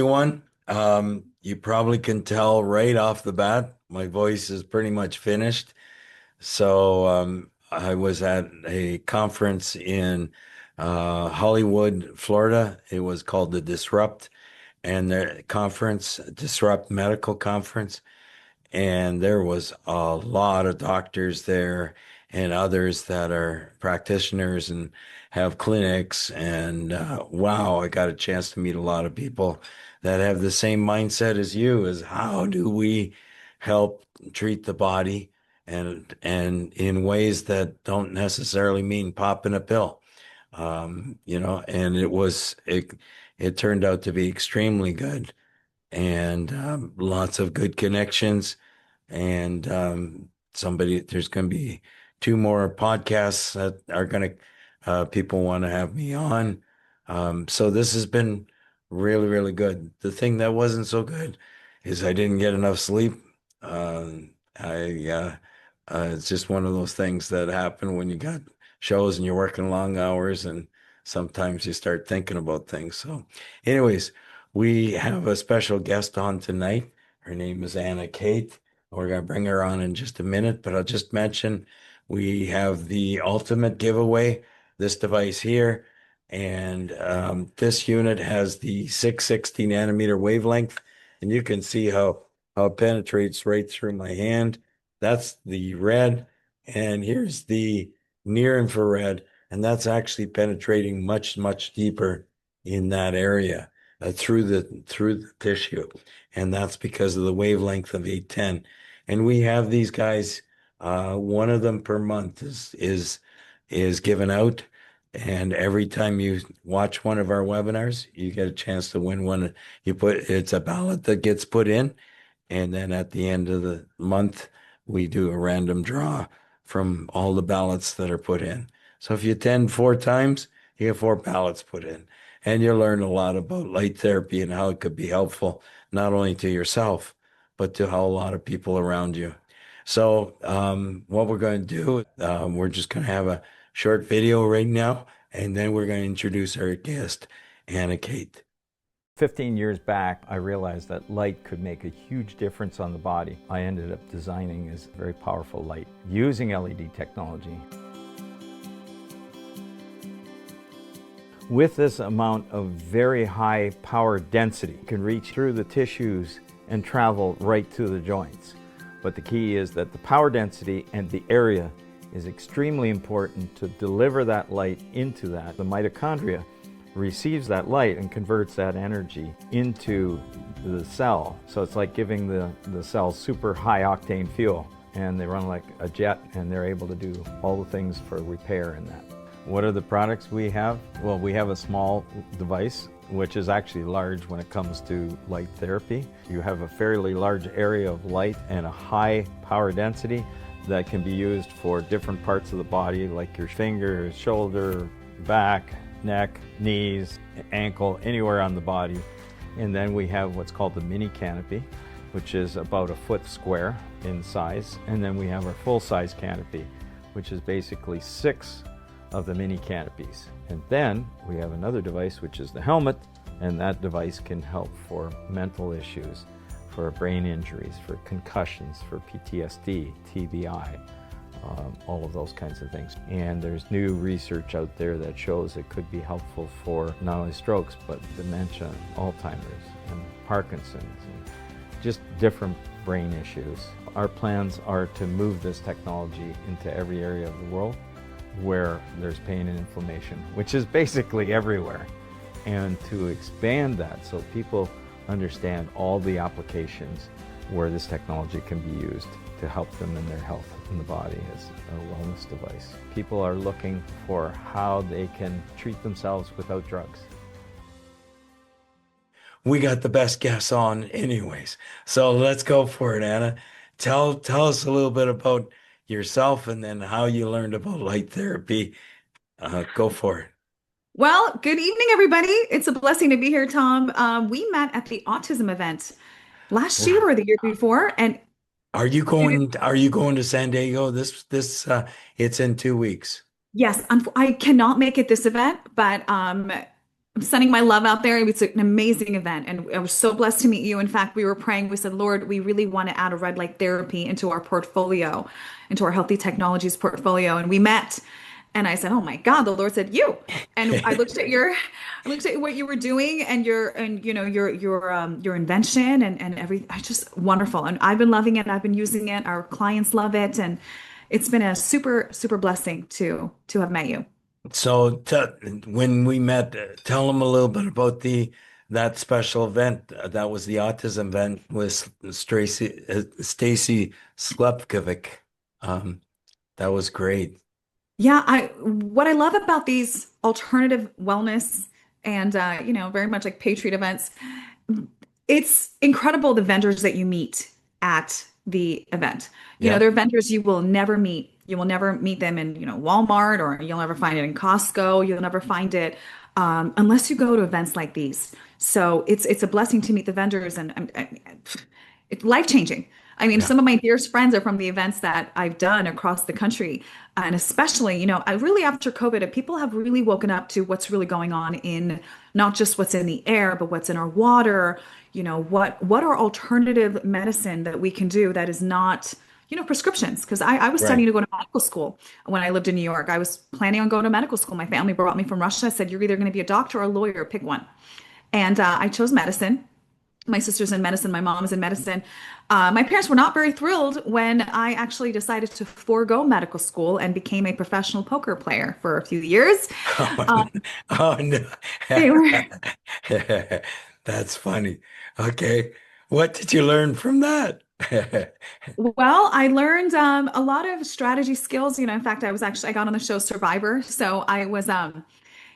everyone. You probably can tell right off the bat, my voice is pretty much finished. I was at a conference in Hollywood, Florida. It was called the Disrupt and the conference, Disrupt Medical Conference. And there was a lot of doctors there and others that are practitioners and have clinics. And wow, I got a chance to meet a lot of people that have the same mindset as you, is how do we help treat the body and in ways that don't necessarily mean popping a pill. And it turned out to be extremely good and lots of good connections. And there's going to be two more podcasts that are going to, people want to have me on. So this has been really, really good. The thing that wasn't so good is I didn't get enough sleep. It's just one of those things that happen when you got shows and you're working long hours, and sometimes you start thinking about things. So, anyways, we have a special guest on tonight. Her name is Anna Khait. We're going to bring her on in just a minute, but I'll just mention we have the ultimate giveaway, this device here. And this unit has the 660 nanometer wavelength, and you can see how it penetrates right through my hand. That's the red, and here's the near infrared, and that's actually penetrating much, much deeper in that area through the tissue, and that's because of the wavelength of 810. And we have these guys, one of them per month is given out, and every time you watch one of our webinars, you get a chance to win one. It's a ballot that gets put in, and then at the end of the month, we do a random draw from all the ballots that are put in. So if you attend 4 times, you get 4 ballots put in. And you learn a lot about light therapy and how it could be helpful, not only to yourself, but to how a lot of people around you. So what we're going to do, we're just going to have a short video right now, and then we're going to introduce our guest, Anna Khait. 15 years back, I realized that light could make a huge difference on the body. I ended up designing this very powerful light using LED technology. With this amount of very high power density, it can reach through the tissues and travel right to the joints. But the key is that the power density and the area is extremely important to deliver that light into that. The mitochondria receives that light and converts that energy into the cell. So it's like giving the cell super high octane fuel, and they run like a jet, and they're able to do all the things for repair in that. What are the products we have? Well, we have a small device, which is actually large when it comes to light therapy. You have a fairly large area of light and a high power density that can be used for different parts of the body, like your finger, shoulder, back, neck, knees, ankle, anywhere on the body. And then we have what's called the mini canopy, which is about a foot square in size. And then we have our full-size canopy, which is basically 6 of the mini canopies. And then we have another device, which is the helmet, and that device can help for mental issues, for brain injuries, for concussions, for PTSD, TBI, all of those kinds of things. And there's new research out there that shows it could be helpful for not only strokes, but dementia, Alzheimer's, and Parkinson's, and just different brain issues. Our plans are to move this technology into every area of the world where there's pain and inflammation, which is basically everywhere, and to expand that so people understand all the applications where this technology can be used to help them in their health in the body as a wellness device. People are looking for how they can treat themselves without drugs. We got the best guests on anyways. So let's go for it, Anna. Tell us a little bit about yourself and then how you learned about light therapy. Go for it. Well, good evening, everybody. It's a blessing to be here, Tom. We met at the autism event last year or the year before, and Are you going to San Diego? It's in 2 weeks. yes, I cannot make it this event, but I'm sending my love out there. It was an amazing event, and I was so blessed to meet you. In fact, we were praying. We said, Lord, we really want to add a red light therapy into our portfolio, into our Healthy Technologies portfolio. And we met, and I said, Oh my God, the Lord said you. And I looked at what you were doing, and your invention and everything. I just wonderful, and I've been loving it. I've been using it. Our clients love it, and it's been a super blessing to have met you. So when we met, tell them a little bit about the that special event. That was the autism event with Stacy Slepkovic. Um, that was great. Yeah, I what I love about these alternative wellness and very much like Patriot events, it's incredible the vendors that you meet at the event. Yeah, There are vendors you will never meet. You will never meet them in, Walmart, or you'll never find it in Costco. You'll never find it unless you go to events like these. So it's a blessing to meet the vendors, and it's life changing. I mean, yeah, some of my dearest friends are from the events that I've done across the country. And especially, I really after COVID, people have really woken up to what's really going on in not just what's in the air, but what's in our water. What are alternative medicine that we can do that is not, prescriptions. Because I was right. studying to go to medical school when I lived in New York. I was planning on going to medical school. My family brought me from Russia. I said, you're either going to be a doctor or a lawyer, pick one. And I chose medicine. My sister's in medicine, my mom is in medicine. My parents were not very thrilled when I actually decided to forego medical school and became a professional poker player for a few years. Oh, Uh, oh no. they were, That's funny. Okay. What did you learn from that? well, I learned a lot of strategy skills. In fact, I got on the show Survivor. So I was,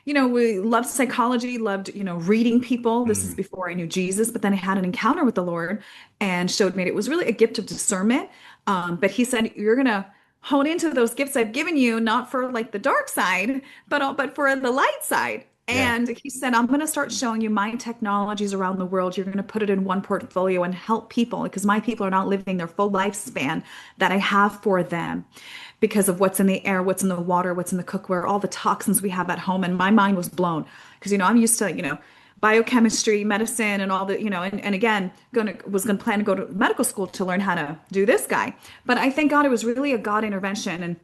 we loved psychology, loved, reading people. This is Mm, before I knew Jesus, but then I had an encounter with the Lord and showed me it was really a gift of discernment. But he said, you're going to hone into those gifts I've given you, not for like the dark side, but for the light side. yeah, And he said, I'm going to start showing you my technologies around the world. You're going to put it in one portfolio and help people because my people are not living their full lifespan that I have for them because of what's in the air, what's in the water, what's in the cookware, all the toxins we have at home. And my mind was blown because, I'm used to, biochemistry, medicine, and all the, and again, was gonna plan to go to medical school to learn how to do this guy. But I thank God it was really a God intervention. And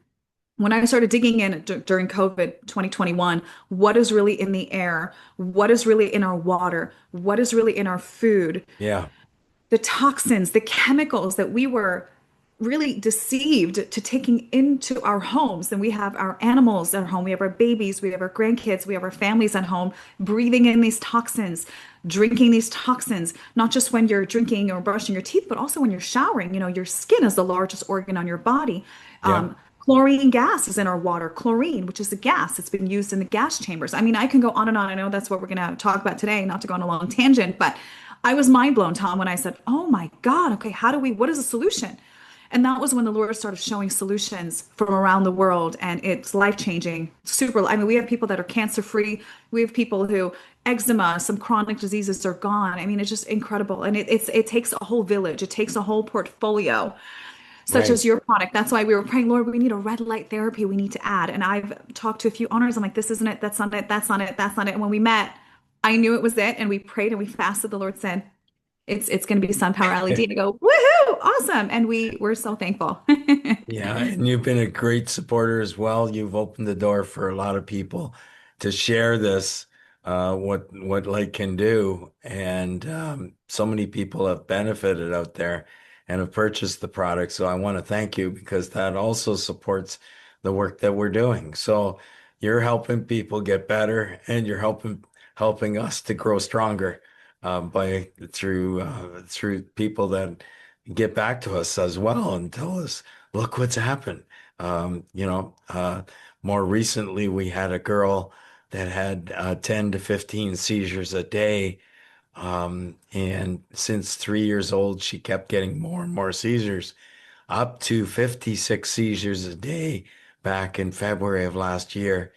when I started digging in during COVID 2021, what is really in the air? What is really in our water? What is really in our food? yeah, The toxins, the chemicals that we were really deceived to taking into our homes. And we have our animals at home, we have our babies, we have our grandkids, we have our families at home, breathing in these toxins, drinking these toxins, not just when you're drinking or brushing your teeth, but also when you're showering. Your skin is the largest organ on your body. yeah. Chlorine gas is in our water. Chlorine, which is a gas, it's been used in the gas chambers. I mean, I can go on and on. I know that's what we're going to talk about today, not to go on a long tangent, but I was mind blown, Tom, when I said, "Oh my God, okay, what is a solution?" And that was when the Lord started showing solutions from around the world, and it's life changing. Super. I mean, we have people that are cancer free. We have people who eczema, some chronic diseases are gone. I mean, it's just incredible, and it takes a whole village. It takes a whole portfolio, such Right. as your product. That's why we were praying, Lord, we need a red light therapy. We need to add. And I've talked to a few owners. I'm like, this isn't it. That's not it. That's not it. That's not it. And when we met, I knew it was it, and we prayed and we fasted. The Lord said, it's going to be SunPower LED. And I go, woohoo, awesome. And we're so thankful. Yeah, and you've been a great supporter as well. You've opened the door for a lot of people to share this, what light can do, and so many people have benefited out there and have purchased the product. So I want to thank you because that also supports the work that we're doing. So you're helping people get better, and you're helping us to grow stronger by through people that get back to us as well and tell us, look what's happened. More recently, we had a girl that had 10 to 15 seizures a day. And since 3 years old, she kept getting more and more seizures, up to 56 seizures a day back in February of last year.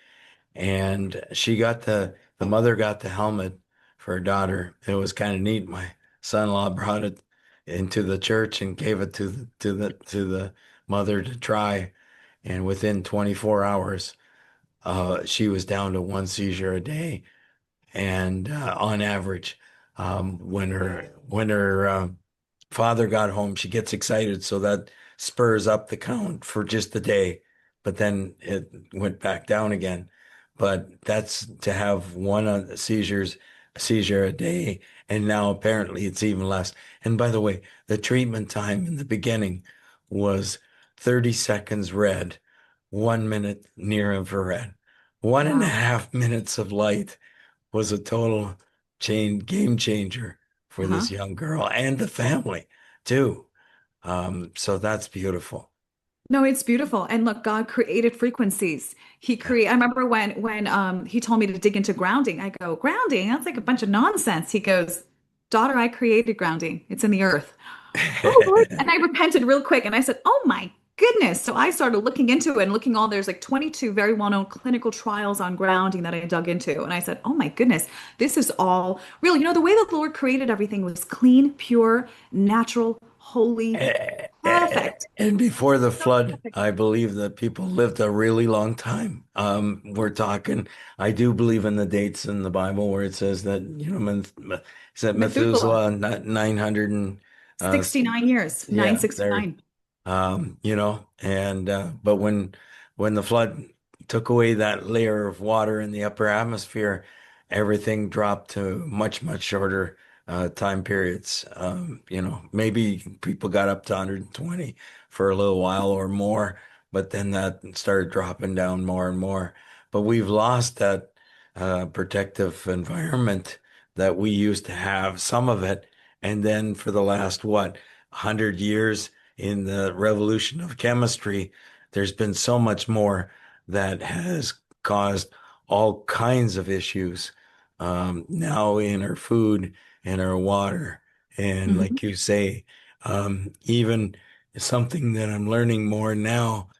And the mother got the helmet for her daughter. It was kind of neat. My son-in-law brought it into the church and gave it to the mother to try. And within 24 hours, she was down to one seizure a day. and on average, when her father got home, she gets excited, so that spurs up the count for just the day, but then it went back down again. But that's to have one seizure a day, and now apparently it's even less. And by the way, the treatment time in the beginning was 30 seconds red, 1 minute near infrared, one and a Wow. half minutes of light was a total game changer for Uh-huh. this young girl and the family too. So that's beautiful. No, it's beautiful. And look, God created frequencies. Yeah. I remember when he told me to dig into grounding. I go, grounding? That's like a bunch of nonsense. He goes, daughter, I created grounding. It's in the earth. Oh, Lord. And I repented real quick and I said, oh my goodness. So I started looking into it and looking there's like 22 very well-known clinical trials on grounding that I dug into. And I said, oh my goodness, this is all real. The way that the Lord created everything was clean, pure, natural, holy, perfect. And before the So flood, perfect. I believe that people lived a really long time. We're talking, I do believe in the dates in the Bible where it says that, is that Methuselah, Methuselah, not 900 and, uh, 69 years, yeah, there. 969. And but when the flood took away that layer of water in the upper atmosphere, everything dropped to much, much shorter time periods. Maybe people got up to 120 for a little while or more, but then that started dropping down more and more. But we've lost that protective environment that we used to have, some of it, and then for the last, what, 100 years in the revolution of chemistry, there's been so much more that has caused all kinds of issues now in our food and our water. And Mhm. like you say, even something that I'm learning more now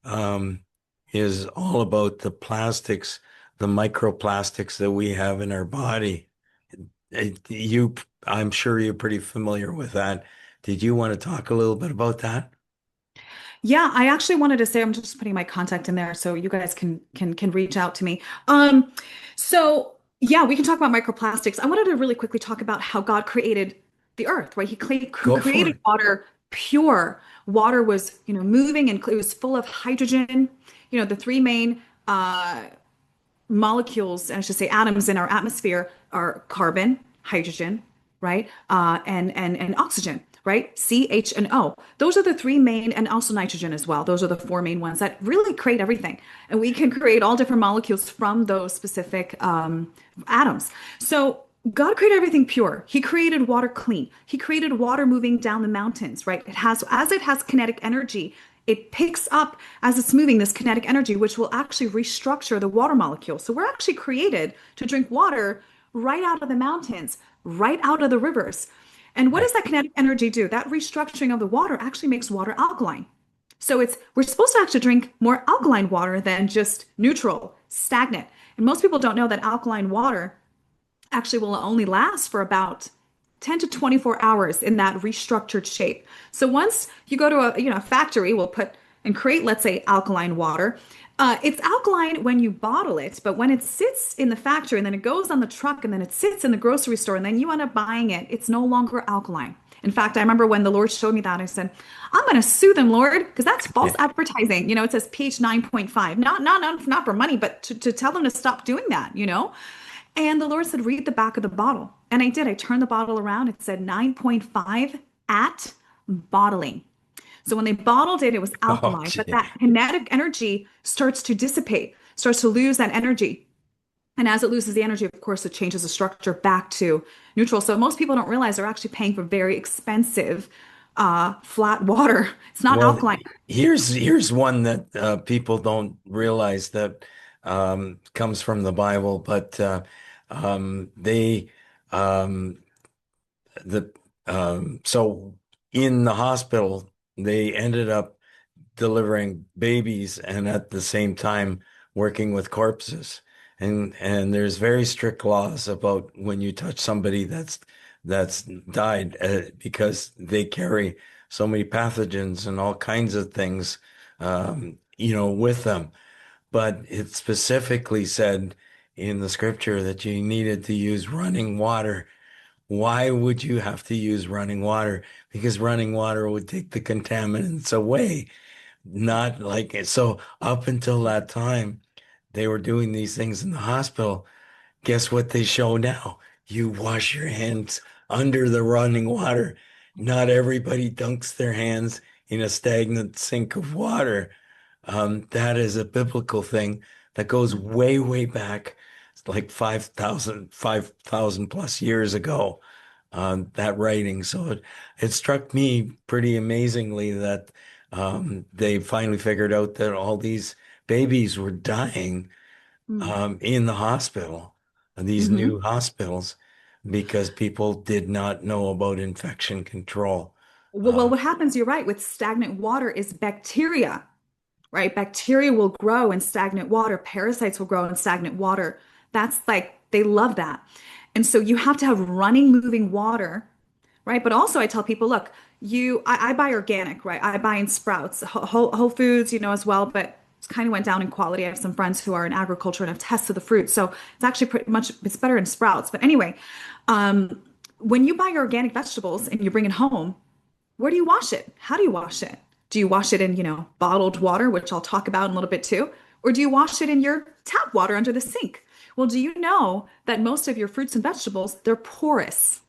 um, is all about the plastics, the microplastics that we have in our body. You, I'm sure you're pretty familiar with that. Did you want to talk a little bit about that? Yeah, I actually wanted to say I'm just putting my contact in there so you guys can reach out to me. So yeah, we can talk about microplastics. I wanted to really quickly talk about how God created the earth, right? Go for Created it. water pure. Water was, moving and it was full of hydrogen. The three main molecules, I should say atoms in our atmosphere are carbon, hydrogen, right? And oxygen, right? C, H, and O. Those are the three main, and also nitrogen as well. Those are the four main ones that really create everything. And we can create all different molecules from those specific atoms. So God created everything pure. He created water clean. He created water moving down the mountains, right? As it has kinetic energy, it picks up as it's moving this kinetic energy, which will actually restructure the water molecule. So we're actually created to drink water right out of the mountains, right out of the rivers. And what Yeah. does that kinetic energy do? That restructuring of the water actually makes water alkaline. So we're supposed to actually drink more alkaline water than just neutral, stagnant. And most people don't know that alkaline water actually will only last for about 10 to 24 hours in that restructured shape. So once you go to a factory, we'll put and create, let's say, alkaline water. It's alkaline when you bottle it, but when it sits in the factory and then it goes on the truck and then it sits in the grocery store and then you end up buying it, it's no longer alkaline. In fact, I remember when the Lord showed me that, I said, I'm going to sue them, Lord, because that's false advertising. It says pH 9.5, not for money, but to tell them to stop doing that. And the Lord said, read the back of the bottle. And I did. I turned the bottle around. It said 9.5 at bottling. So when they bottled it, it was Oh, alkaline, but gee. that kinetic energy starts to dissipate, starts to lose that energy. And as it loses the energy, of course, it changes the structure back to neutral. So most people don't realize they're actually paying for very expensive flat water. It's not Well, alkaline. here's one that people don't realize that comes from the Bible, but they um, the so in the hospital they ended up delivering babies and at the same time working with corpses. And there's very strict laws about when you touch somebody that's died because they carry so many pathogens and all kinds of things with them. But it specifically said in the scripture that you needed to use running water. Why would you have to use running water? Because running water would take the contaminants away. Not like it. So up until that time, they were doing these things in the hospital. Guess what they show now? You wash your hands under the running water. Not everybody dunks their hands in a stagnant sink of water. That is a biblical thing that goes way, way back. It's like 5,000 plus years ago, that writing. So it struck me pretty amazingly that they finally figured out that all these babies were dying in the hospital, these Mm-hmm. new hospitals, because people did not know about infection control. Well, Um, what happens, you're right, with stagnant water is bacteria, right? Bacteria will grow in stagnant water. Parasites will grow in stagnant water. That's like, they love that. And so you have to have running, moving water, right? But also, I tell people, look, I buy organic, right? I buy in Sprouts, Whole Foods, as well, but it's kind of went down in quality. I have some friends who are in agriculture and have tested the fruit. So it's actually pretty much, it's better in Sprouts. But anyway, when you buy your organic vegetables and you bring it home, where do you wash it? How do you wash it? Do you wash it in, bottled water, which I'll talk about in a little bit too? Or do you wash it in your tap water under the sink? Well, do you know that most of your fruits and vegetables, they're porous,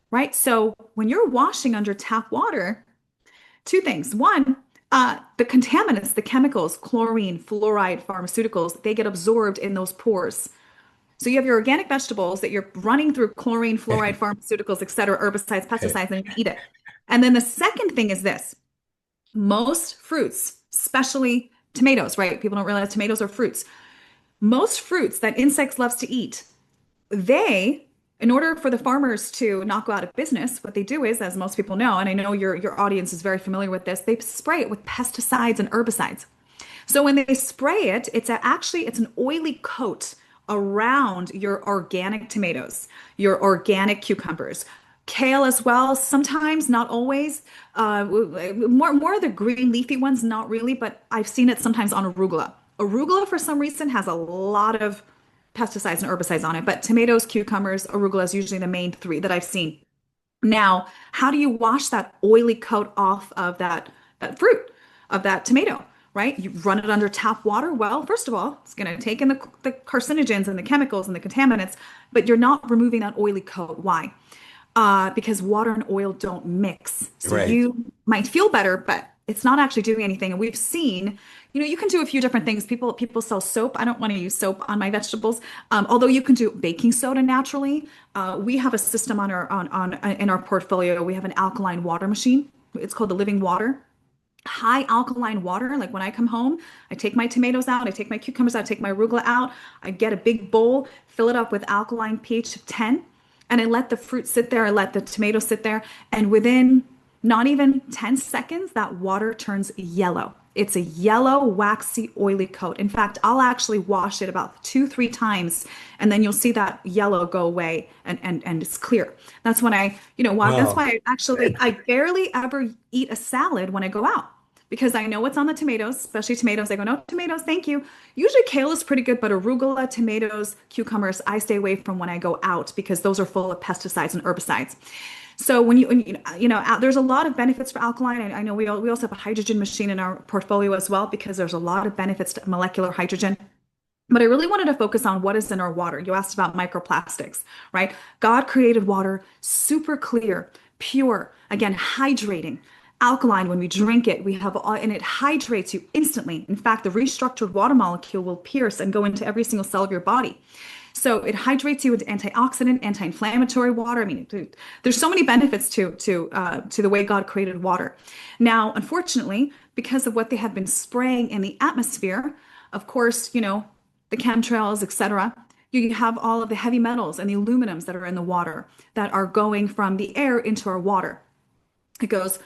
right? So when you're washing under tap water, two things. One, the contaminants, the chemicals, chlorine, fluoride, pharmaceuticals, they get absorbed in those pores. So you have your organic vegetables that you're running through chlorine, fluoride, pharmaceuticals, et cetera, herbicides, pesticides, and you eat it. And then the second thing is this: most fruits, especially tomatoes, right? People don't realize tomatoes are fruits. Most fruits that insects loves to eat, they, in order for the farmers to not go out of business, what they do is, as most people know, and I know your audience is very familiar with this, they spray it with pesticides and herbicides. So when they spray it, it's an oily coat around your organic tomatoes, your organic cucumbers, kale as well. Sometimes, not always. More of the green leafy ones, not really, but I've seen it sometimes on arugula. Arugula, for some reason, has a lot of pesticides and herbicides on it, but tomatoes, cucumbers, arugula is usually the main three that I've seen. Now, how do you wash that oily coat off of that fruit, of that tomato, right? You run it under tap water. Well, first of all, it's going to take in the carcinogens and the chemicals and the contaminants, but you're not removing that oily coat. Why? Because water and oil don't mix. So right. you might feel better, but it's not actually doing anything. And we've seen, you can do a few different things. People sell soap. I don't want to use soap on my vegetables. Although you can do baking soda naturally. We have a system in our portfolio. We have an alkaline water machine. It's called the Living Water. High alkaline water. Like when I come home, I take my tomatoes out, I take my cucumbers out, I take my arugula out. I get a big bowl, fill it up with alkaline pH of 10, and I let the fruit sit there. I let the tomato sit there, and within not even 10 seconds, that water turns yellow. It's a yellow, waxy, oily coat. In fact, I'll actually wash it about 2, 3 times, and then you'll see that yellow go away and it's clear. That's when that's Wow. why I barely ever eat a salad when I go out because I know what's on the tomatoes, especially tomatoes. I go, no tomatoes, thank you. Usually kale is pretty good, but arugula, tomatoes, cucumbers, I stay away from when I go out because those are full of pesticides and herbicides. So there's a lot of benefits for alkaline. I know we also have a hydrogen machine in our portfolio as well because there's a lot of benefits to molecular hydrogen. But I really wanted to focus on what is in our water. You asked about microplastics, right? God created water super clear, pure, again, hydrating, alkaline. When we drink it, and it hydrates you instantly. In fact, the restructured water molecule will pierce and go into every single cell of your body. So it hydrates you with antioxidant, anti-inflammatory water. I mean, there's so many benefits to the way God created water. Now, unfortunately, because of what they have been spraying in the atmosphere, of course, the chemtrails, etc., you have all of the heavy metals and the aluminums that are in the water that are going from the air into our water. It goes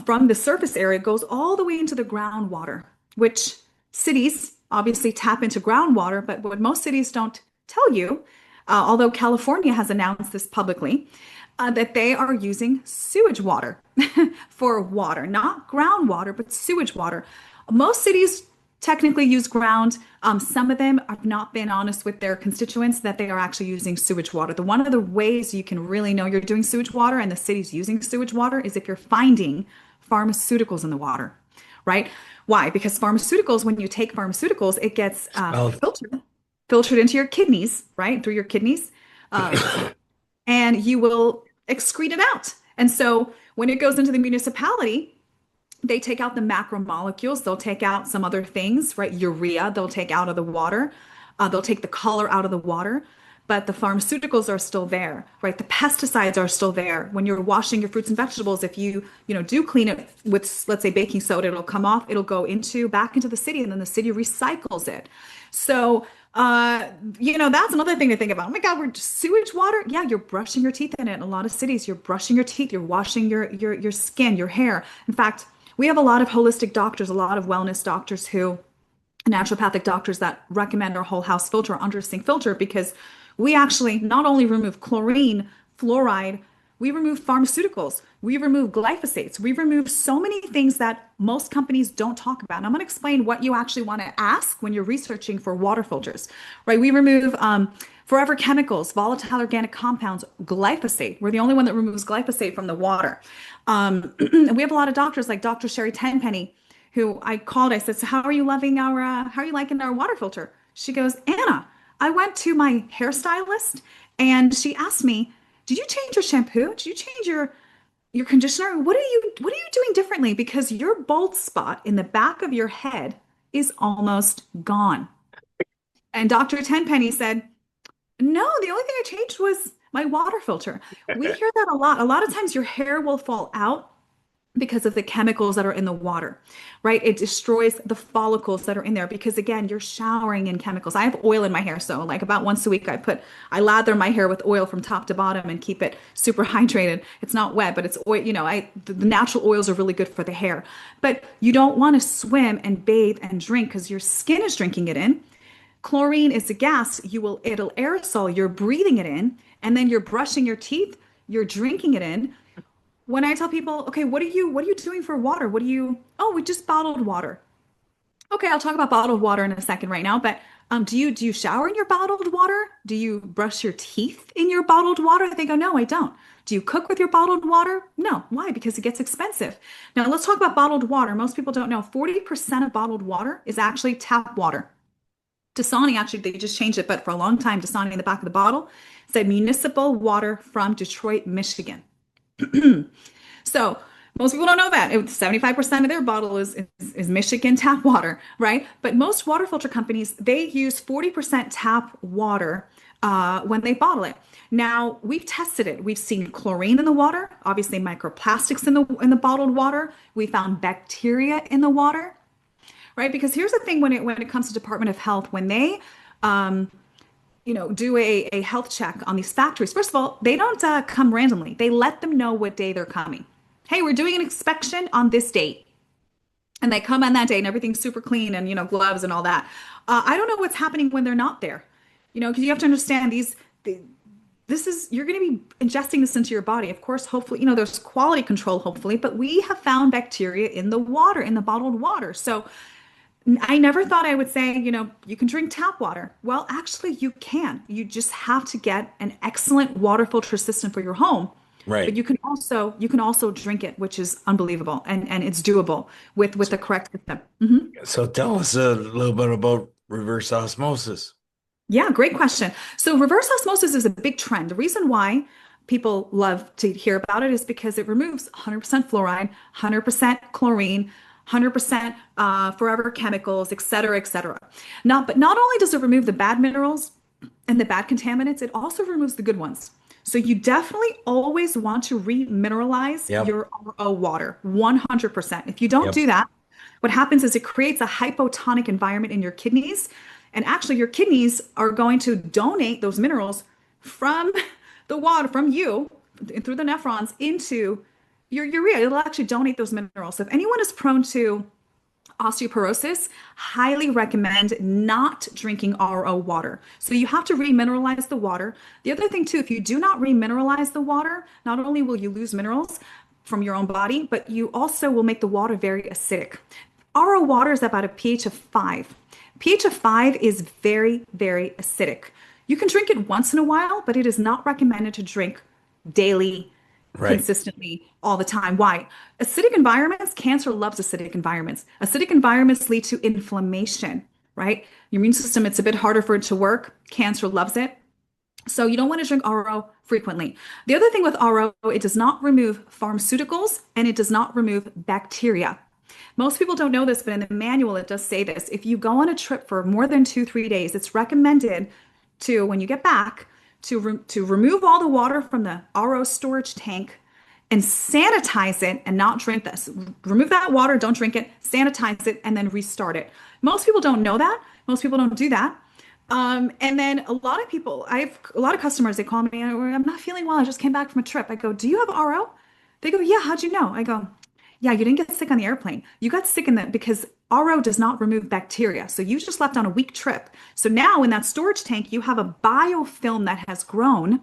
from the surface area, it goes all the way into the groundwater, which cities obviously tap into groundwater, but what most cities don't tell you, although California has announced this publicly, that they are using sewage water for water, not groundwater, but sewage water. Most cities technically use ground. Some of them have not been honest with their constituents that they are actually using sewage water. One of the ways you can really know you're doing sewage water and the city's using sewage water is if you're finding pharmaceuticals in the water, right? Why? Because pharmaceuticals, when you take pharmaceuticals, it gets Well, filtered into your kidneys, right? Through your kidneys. And you will excrete it out. And so when it goes into the municipality, they take out the macromolecules. They'll take out some other things, right? Urea, they'll take out of the water. They'll take the color out of the water. But the pharmaceuticals are still there, right? The pesticides are still there. When you're washing your fruits and vegetables, if you do clean it with, let's say, baking soda, it'll come off, it'll go back into the city, and then the city recycles it. So, that's another thing to think about. Oh my God, we're sewage water. Yeah, you're brushing your teeth in it. In a lot of cities, you're brushing your teeth, you're washing your skin, your hair. In fact, we have a lot of holistic doctors, a lot of wellness doctors naturopathic doctors that recommend our whole house filter, under sink filter, because we actually not only remove chlorine, fluoride, we remove pharmaceuticals, we remove glyphosates, we remove so many things that most companies don't talk about. And I'm going to explain what you actually want to ask when you're researching for water filters, right? We remove forever chemicals, volatile organic compounds, glyphosate. We're the only one that removes glyphosate from the water. And we have a lot of doctors like Dr. Sherry Tenpenny, who I called. I said, so how are you liking our water filter? She goes, Anna, I went to my hairstylist and she asked me, did you change your shampoo? Did you change your conditioner? What are you doing differently? Because your bald spot in the back of your head is almost gone. And Dr. Tenpenny said, no, the only thing I changed was my water filter. We hear that a lot. A lot of times your hair will fall out because of the chemicals that are in the water, right? It destroys the follicles that are in there because, again, you're showering in chemicals. I have oil in my hair, so like about once a week I lather my hair with oil from top to bottom and keep it super hydrated. It's not wet, but it's oil. The natural oils are really good for the hair. But you don't want to swim and bathe and drink because your skin is drinking it in. Chlorine is a gas. It'll aerosol. You're breathing it in, and then you're brushing your teeth. You're drinking it in. When I tell people, okay, what are you doing for water? Oh, we just bottled water. Okay, I'll talk about bottled water in a second right now, but do you shower in your bottled water? Do you brush your teeth in your bottled water? They go, no, I don't. Do you cook with your bottled water? No. Why? Because it gets expensive. Now let's talk about bottled water. Most people don't know 40% of bottled water is actually tap water. Dasani, actually, they just changed it, but for a long time, Dasani in the back of the bottle said municipal water from Detroit, Michigan. So most people don't know that 75% of their bottle is Michigan tap water, right? But most water filter companies, they use 40% tap water when they bottle it. Now we've tested it. We've seen chlorine in the water, obviously microplastics in the bottled water. We found bacteria in the water, right? Because here's the thing when it comes to Department of Health, when they do a health check on these factories. First of all, they don't come randomly. They let them know what day they're coming. Hey, we're doing an inspection on this date. And they come on that day and everything's super clean and, gloves and all that. I don't know what's happening when they're not there. Because you have to understand you're going to be ingesting this into your body. Of course, hopefully, there's quality control, hopefully, but we have found bacteria in the water, in the bottled water. So I never thought I would say, you can drink tap water. Well, actually, you can. You just have to get an excellent water filter system for your home. right. But you can also drink it, which is unbelievable, and it's doable with the correct system. So tell us a little bit about reverse osmosis. Yeah, great question. So reverse osmosis is a big trend. The reason why people love to hear about it is because it removes 100% fluoride, 100% chlorine, 100% forever chemicals, et cetera, et cetera. But not only does it remove the bad minerals and the bad contaminants, it also removes the good ones. So you definitely always want to remineralize Yep. your RO water, 100%. If you don't Yep. do that, what happens is it creates a hypotonic environment in your kidneys. And actually, your kidneys are going to donate those minerals from the water, from you, through the nephrons into your urea. It'll actually donate those minerals. So if anyone is prone to osteoporosis, highly recommend not drinking RO water. So you have to remineralize the water. The other thing too, if you do not remineralize the water, not only will you lose minerals from your own body, but you also will make the water very acidic. RO water is about a pH of 5. pH of 5 is very, very acidic. You can drink it once in a while, but it is not recommended to drink daily, Right. consistently, all the time. Why? Acidic environments, cancer loves acidic environments. Acidic environments lead to inflammation, right? Your immune system, it's a bit harder for it to work. Cancer loves it. So you don't want to drink RO frequently. The other thing with RO, it does not remove pharmaceuticals and it does not remove bacteria. Most people don't know this, but in the manual it does say this. If you go on a trip for more than 2, 3 days, it's recommended to, when you get back, to remove all the water from the RO storage tank and sanitize it and not drink this. Remove that water, don't drink it, sanitize it, and then restart it. Most people don't know that. Most people don't do that. And then a lot of people, I have a lot of customers, they call me, I'm not feeling well. I just came back from a trip. I go, do you have RO? They go, yeah, how'd you know? I go, yeah, you didn't get sick on the airplane. You got sick in the because RO does not remove bacteria. So you just left on a week trip. So now in that storage tank, you have a biofilm that has grown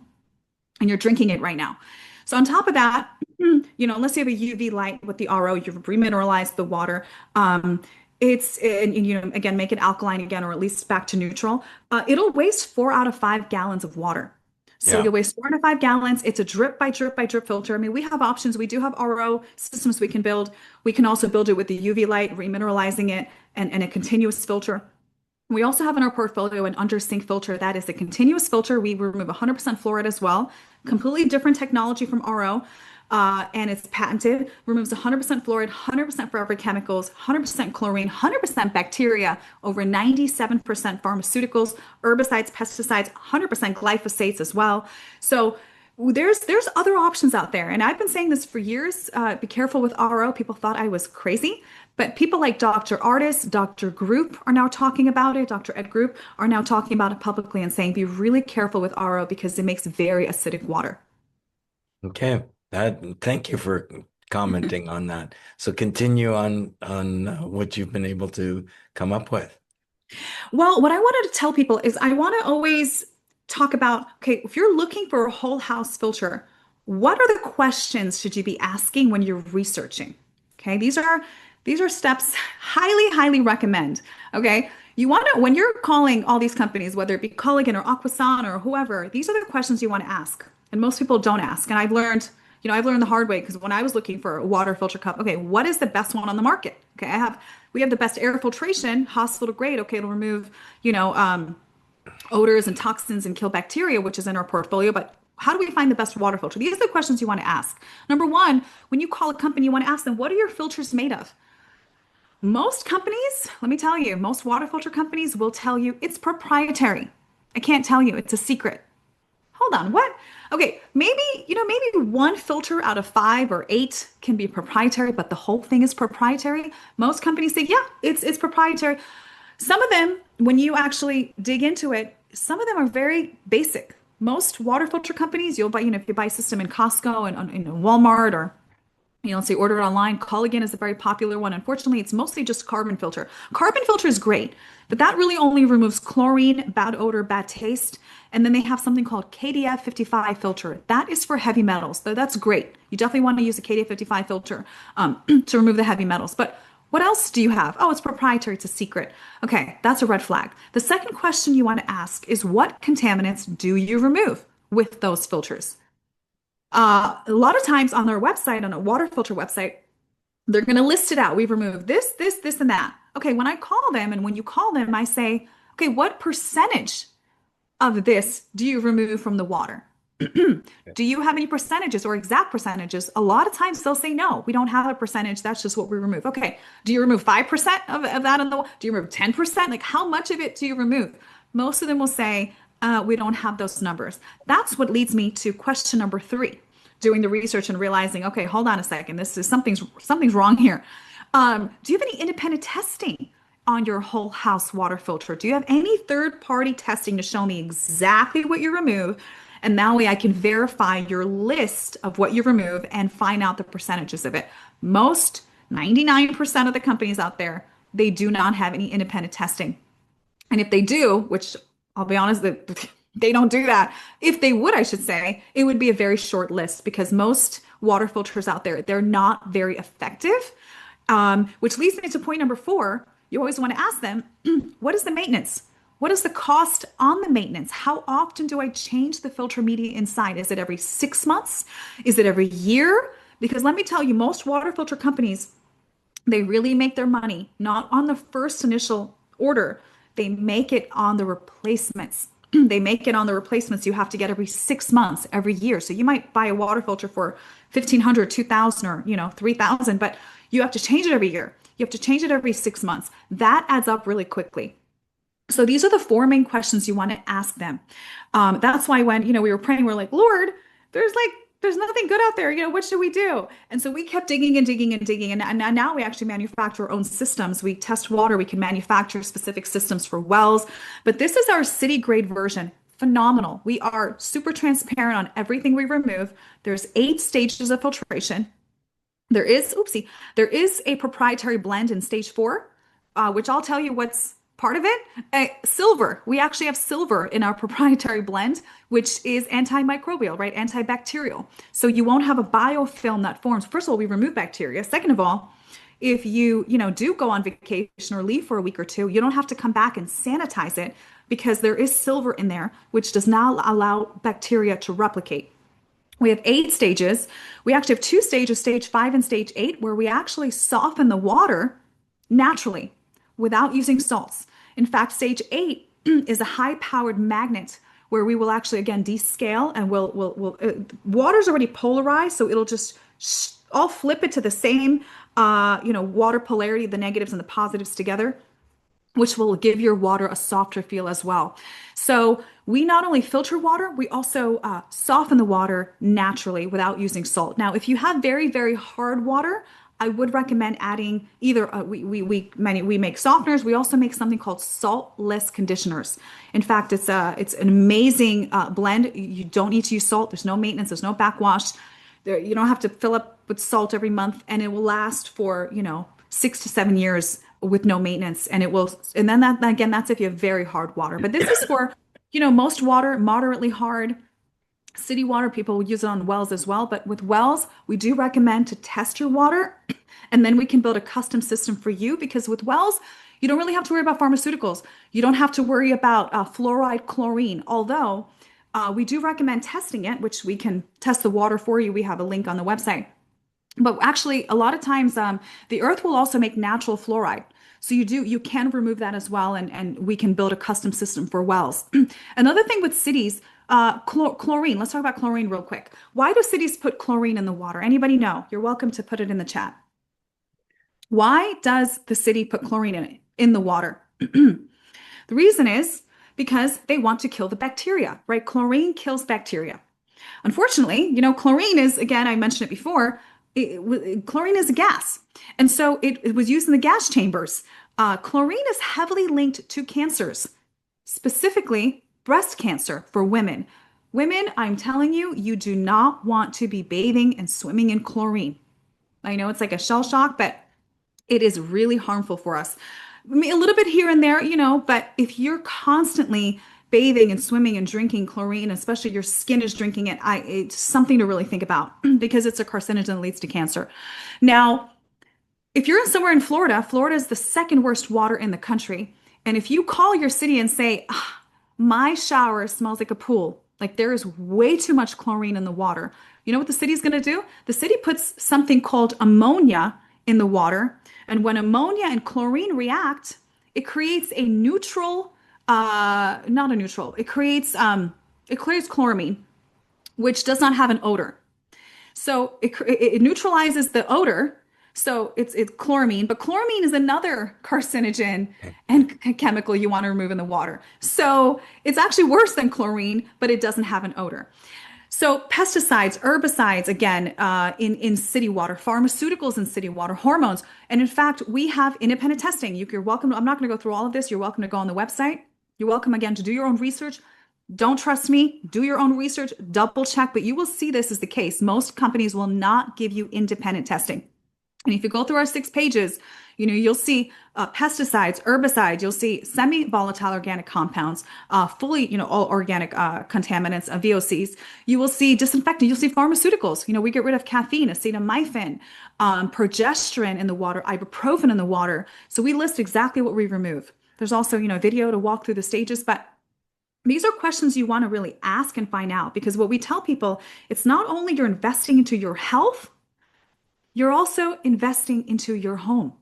and you're drinking it right now. So on top of that, unless you have a UV light with the RO, you've remineralized the water. And again, make it alkaline again, or at least back to neutral. It'll waste 4 out of 5 gallons of water. So Yeah. you'll waste 4 out of 5 gallons. It's a drip by drip by drip filter. I mean, we have options. We do have RO systems we can build. We can also build it with the UV light, remineralizing it, and a continuous filter. We also have in our portfolio an under sink filter that is a continuous filter. We remove 100% fluoride as well. Completely different technology from RO. And it's patented, removes 100% fluoride, 100% forever chemicals, 100% chlorine, 100% bacteria, over 97% pharmaceuticals, herbicides, pesticides, 100% glyphosates as well. So there's other options out there. And I've been saying this for years. Be careful with RO. People thought I was crazy. But people like Dr. Artis, Dr. Group are now talking about it. Dr. Ed Group are now talking about it publicly and saying, be really careful with RO because it makes very acidic water. Okay. Thank you for commenting on that. So continue on what you've been able to come up with. Well, what I wanted to tell people is I want to always talk about, okay, if you're looking for a whole house filter, what are the questions should you be asking when you're researching? Okay, these are steps highly, highly recommend. Okay. You want to, when you're calling all these companies, whether it be Culligan or Aquasan or whoever, these are the questions you want to ask. And most people don't ask. And I've learned the hard way because when I was looking for a water filter cup, okay, what is the best one on the market? Okay, we have the best air filtration, hospital grade. Okay, it'll remove, odors and toxins and kill bacteria, which is in our portfolio. But how do we find the best water filter? These are the questions you want to ask. Number one, when you call a company, you want to ask them, what are your filters made of? Most companies, let me tell you, most water filter companies will tell you it's proprietary. I can't tell you, it's a secret. Hold on, what? Okay, maybe one filter out of 5 or 8 can be proprietary, but the whole thing is proprietary. Most companies say, yeah, it's proprietary. Some of them, when you actually dig into it, some of them are very basic. Most water filter companies, you'll buy, if you buy a system in Costco and in Walmart or let's say order it online. Culligan is a very popular one. Unfortunately, it's mostly just carbon filter. Carbon filter is great, but that really only removes chlorine, bad odor, bad taste. And then they have something called KDF 55 filter. That is for heavy metals. So that's great. You definitely want to use a KDF 55 filter to remove the heavy metals. But what else do you have? Oh, it's proprietary. It's a secret. Okay, that's a red flag. The second question you want to ask is what contaminants do you remove with those filters? A lot of times on their website, on a water filter website, they're going to list it out. We've removed this, this, this, and that. Okay, when I call them, and when you call them, I say, okay, what percentage of this do you remove from the water? Do you have any percentages or exact percentages? A lot of times they'll say, no, we don't have a percentage. That's just what we remove. Okay, do you remove 5% of that in the water? Do you remove 10%? Like how much of it do you remove? Most of them will say, we don't have those numbers. That's what leads me to question number 3, doing the research and realizing, okay, hold on a second, this is something's wrong here. Do you have any independent testing on your whole house water filter? Do you have any third-party testing to show me exactly what you remove? And that way I can verify your list of what you remove and find out the percentages of it. Most, 99% of the companies out there, they do not have any independent testing. And if they do, which I'll be honest, that they don't do that. If they would, I should say, it would be a very short list because most water filters out there, they're not very effective Which leads me to point number 4. You always want to ask them, what is the maintenance? What is the cost on the maintenance? How often do I change the filter media inside? Is it every 6 months? Is it every year? Because let me tell you, most water filter companies, they really make their money not on the first initial order. They make it on the replacements. They make it on the replacements you have to get every 6 months, every year. So you might buy a water filter for 1,500, 2,000, or 3,000, but you have to change it every year. You have to change it every 6 months. That adds up really quickly. So these are the 4 main questions you want to ask them. That's why when we were praying, we're like, Lord, there's nothing good out there. What should we do? And so we kept digging and digging and digging. And now we actually manufacture our own systems. We test water. We can manufacture specific systems for wells. But this is our city grade version. Phenomenal. We are super transparent on everything we remove. There's 8 stages of filtration. There is a proprietary blend in stage 4, which I'll tell you what's part of it. Silver. We actually have silver in our proprietary blend, which is antimicrobial, right? Antibacterial. So you won't have a biofilm that forms. First of all, we remove bacteria. Second of all, if you do go on vacation or leave for a week or 2, you don't have to come back and sanitize it because there is silver in there, which does not allow bacteria to replicate. We have 8 stages. We actually have 2 stages, stage 5 and stage 8, where we actually soften the water naturally without using salts. In fact, stage 8 is a high-powered magnet where we will actually, again, descale, and water's already polarized, so it'll just I'll flip it to the same water polarity, the negatives and the positives together, which will give your water a softer feel as well. So we not only filter water, we also soften the water naturally without using salt. Now, if you have very, very hard water, I would recommend adding either we make softeners. We also make something called saltless conditioners. In fact, it's an amazing blend. You don't need to use salt. There's no maintenance. There's no backwash. You don't have to fill up with salt every month, and it will last for 6 to 7 years with no maintenance. And then that's if you have very hard water. But this is for most water, moderately hard. City water, people will use it on wells as well. But with wells, we do recommend to test your water, and then we can build a custom system for you, because with wells, you don't really have to worry about pharmaceuticals. You don't have to worry about fluoride, chlorine, although we do recommend testing it, which we can test the water for you. We have a link on the website. But actually, a lot of times, the earth will also make natural fluoride. So you can remove that as well, and we can build a custom system for wells. Another thing with cities, chlorine. Let's talk about chlorine real quick. Why do cities put chlorine in the water? Anybody know? You're welcome to put it in the chat. Why does the city put chlorine in the water? The reason is because they want to kill the bacteria, right? Chlorine kills bacteria. Unfortunately, chlorine is, again, I mentioned it before, chlorine is a gas. And so it was used in the gas chambers. Chlorine is heavily linked to cancers, specifically breast cancer for women. Women, I'm telling you, you do not want to be bathing and swimming in chlorine. I know it's like a shell shock, but it is really harmful for us. I mean, a little bit here and there, but if you're constantly bathing and swimming and drinking chlorine, especially your skin is drinking it, it's something to really think about because it's a carcinogen that leads to cancer. Now, if you're somewhere in Florida, Florida is the second worst water in the country. And if you call your city and say, my shower smells like a pool, like there is way too much chlorine in the water, you know what the city's going to do? The city puts something called ammonia in the water. And when ammonia and chlorine react, it creates a neutral, not a neutral, it creates chloramine, which does not have an odor. So it neutralizes the odor. So it's chloramine, but chloramine is another carcinogen and chemical you want to remove in the water. So it's actually worse than chlorine, but it doesn't have an odor. So pesticides, herbicides, again, in city water, pharmaceuticals in city water, hormones. And in fact, we have independent testing. You're welcome. I'm not going to go through all of this. You're welcome to go on the website. You're welcome, again, to do your own research. Don't trust me. Do your own research. Double check. But you will see this is the case. Most companies will not give you independent testing. And if you go through our 6 pages, You'll see pesticides, herbicides, you'll see semi-volatile organic compounds, fully, all organic contaminants, VOCs. You will see disinfectant, you'll see pharmaceuticals. We get rid of caffeine, acetaminophen, progesterone in the water, ibuprofen in the water. So we list exactly what we remove. There's also, video to walk through the stages, but these are questions you want to really ask and find out, because what we tell people, it's not only you're investing into your health, you're also investing into your home,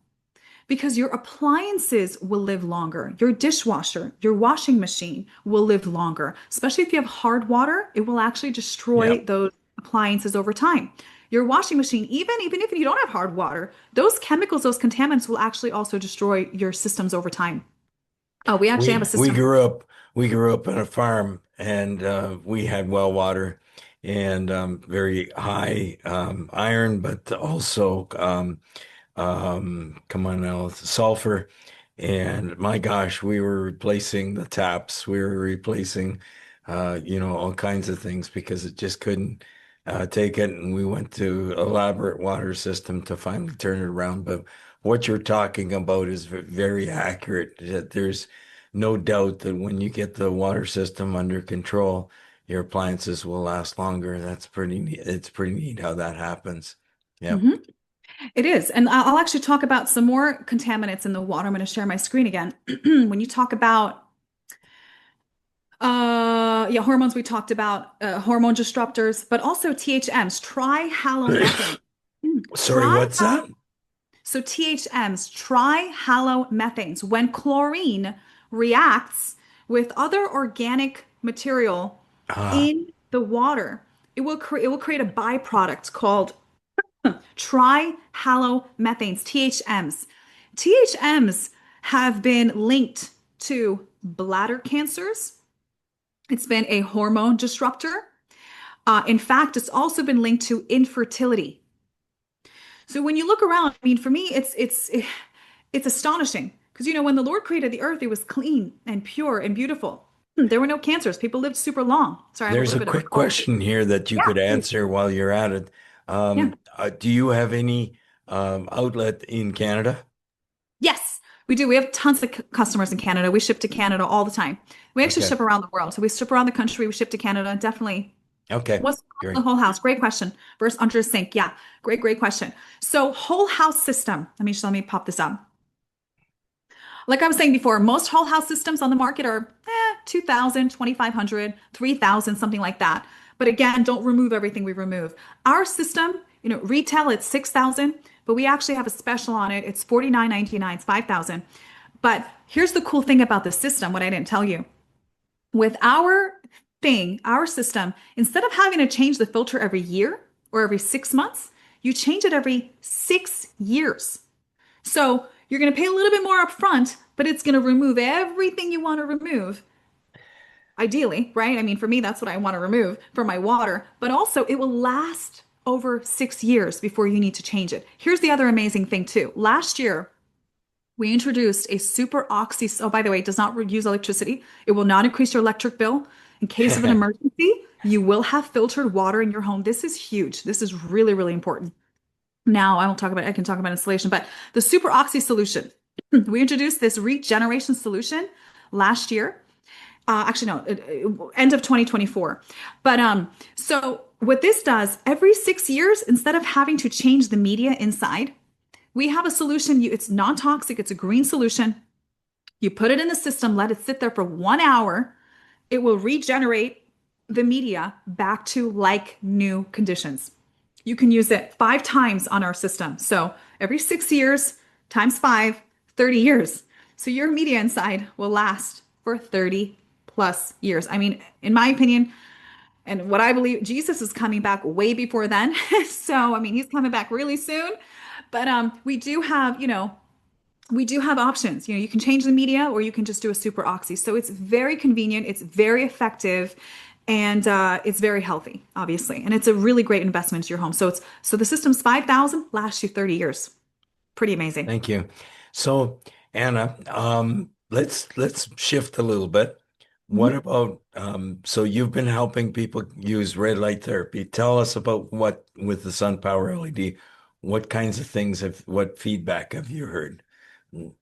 because your appliances will live longer. Your dishwasher, your washing machine will live longer. Especially if you have hard water, it will actually Yeah. destroy those appliances over time. Your washing machine, even if you don't have hard water, those chemicals, those contaminants will actually also destroy your systems over time. We actually have a We system. grew up on a farm, and we had well water and very high iron, but also come on now, sulfur. And my gosh, we were replacing the taps. We were replacing, all kinds of things because it just couldn't take it. And we went to elaborate water system to finally turn it around. But what you're talking about is very accurate. That there's no doubt that when you get the water system under control, your appliances will last longer. That's pretty neat. It's pretty neat how that happens. Yep. Mhm. It is. And I'll actually talk about some more contaminants in the water. I'm going to share my screen again. When you talk about yeah, hormones, we talked about hormone disruptors, but also THMs, trihalomethane. Sorry, Tri what's that? So THMs, trihalomethanes, when chlorine reacts with other organic material Ah, in the water, it will create a byproduct called trihalomethanes, THMs. THMs have been linked to bladder cancers. It's been a hormone disruptor. In fact, it's also been linked to infertility. So when you look around, I mean, for me, it's astonishing because when the Lord created the earth, it was clean and pure and beautiful. There were no cancers. People lived super long. Sorry, I have a there's little a bit of a quick cold. question here that you Yeah, could please. answer while you're at it. Yeah. Do you have any outlet in Canada? Yes, we do. We have tons of customers in Canada. We ship to Canada all the time. We actually Okay. ship around the world. So we ship around the country. We ship to Canada. Definitely. Okay. What's the Great. whole house? Great question. Versus under a sink. Yeah, great question. So whole house system. Let me pop this up. Like I was saying before, most whole house systems on the market are 2,000, 2,500, 3,000, something like that. But again, don't remove everything we remove. Our system, retail it's 6,000, but we actually have a special on it. It's 49.99, it's 5,000. But here's the cool thing about the system, what I didn't tell you. With our system, instead of having to change the filter every year or every 6 months, you change it every 6 years. So you're going to pay a little bit more upfront, but it's going to remove everything you want to remove, ideally, right? I mean, for me, that's what I want to remove for my water, but also it will last over 6 years before you need to change it. Here's the other amazing thing, too. Last year, we introduced a super oxy. Oh, by the way, it does not use electricity. It will not increase your electric bill. In case of an emergency, you will have filtered water in your home. This is huge. This is really, really important. Now, I can talk about installation, but the super oxy solution, we introduced this regeneration solution last year. Actually, no, end of 2024. But so what this does, every 6 years, instead of having to change the media inside, we have a solution. It's non-toxic. It's a green solution. You put it in the system, let it sit there for 1 hour. It will regenerate the media back to like new conditions. You can use it 5 times on our system. So every 6 years times 5, 30 years. So your media inside will last for 30 plus years. I mean, in my opinion, and what I believe, Jesus is coming back way before then. So, I mean, he's coming back really soon. But we do have options. You can change the media or you can just do a super oxy. So it's very convenient, it's very effective, and it's very healthy, obviously. And it's a really great investment to your home. So the system's 5,000, lasts you 30 years. Pretty amazing. Thank you. So, Anna, let's shift a little bit. What Mhm. about so you've been helping people use red light therapy. Tell us about what with the SunPower LED. what kinds of things what feedback have you heard? Mm.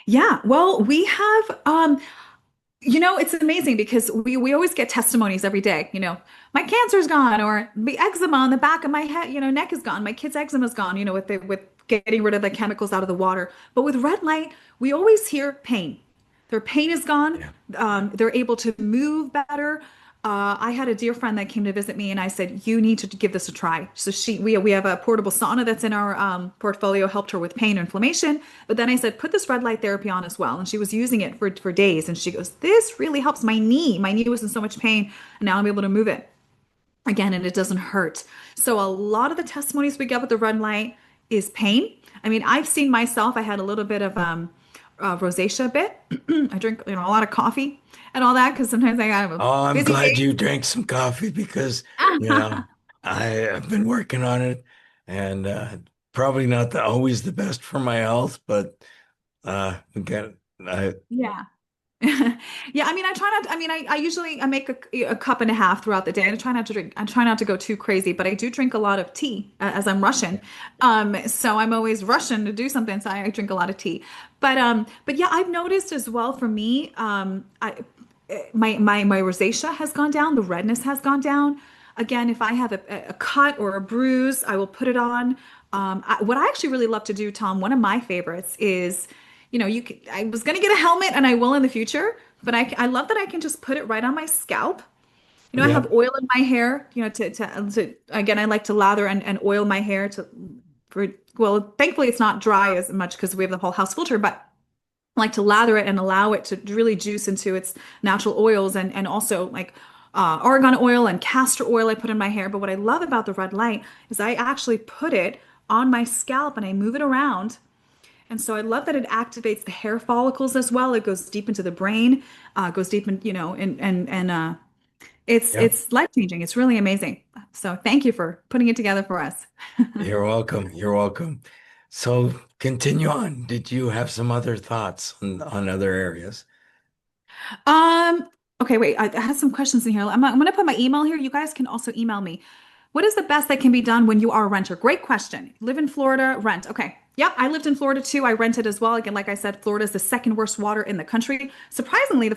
Yeah, well, we have it's amazing because we always get testimonies every day, my cancer's gone or the eczema on the back of my head, neck is gone. My kid's eczema's gone, with getting rid of the chemicals out of the water. But with red light, we always hear pain. Their pain is gone. Yeah. They're able to move better. I had a dear friend that came to visit me, and I said, "You need to give this a try." So we have a portable sauna that's in our portfolio, helped her with pain and inflammation. But then I said, "Put this red light therapy on as well," and she was using it for days. And she goes, "This really helps my knee. My knee was in so much pain, and now I'm able to move it again, and it doesn't hurt." So a lot of the testimonies we get with the red light is pain. I mean, I've seen myself. I had a little bit of rosacea a bit. I drink, a lot of coffee and all that because sometimes I have a Oh, I'm busy glad day. you drank some coffee because, you know, I have been working on it and probably not always the best for my health, but again, Yeah. Yeah, I mean, I try not to, I mean, I usually I make a cup and a half throughout the day. I try not to drink. I try not to go too crazy, but I do drink a lot of tea as I'm Russian. So I'm always rushing to do something, so I drink a lot of tea. But yeah, I've noticed as well for me, my rosacea has gone down, the redness has gone down. Again, if I have a cut or a bruise, I will put it on. What I actually really love to do, Tom, one of my favorites is, I was gonna get a helmet and I will in the future, but I love that I can just put it right on my scalp. I yeah, have oil in my hair, to again, I like to lather and oil my hair well, thankfully it's not dry as much because we have the whole house filter, but I like to lather it and allow it to really juice into its natural oils and also like argan oil and castor oil I put in my hair. But what I love about the red light is I actually put it on my scalp and I move it around. And so I love that it activates the hair follicles as well. It goes deep into the brain, goes deep in, and it's yeah. it's life changing. It's really amazing. So thank you for putting it together for us. You're welcome. You're welcome. So continue on. Did you have some other thoughts on other areas? Um, okay, wait, I have some questions in here. I'm gonna put my email here. You guys can also email me. What is the best that can be done when you are a renter? Great question. Live in Florida, rent. Okay. Yep, I lived in Florida too. I rented as well. Again, like I said, Florida is the second worst water in the country. Surprisingly, the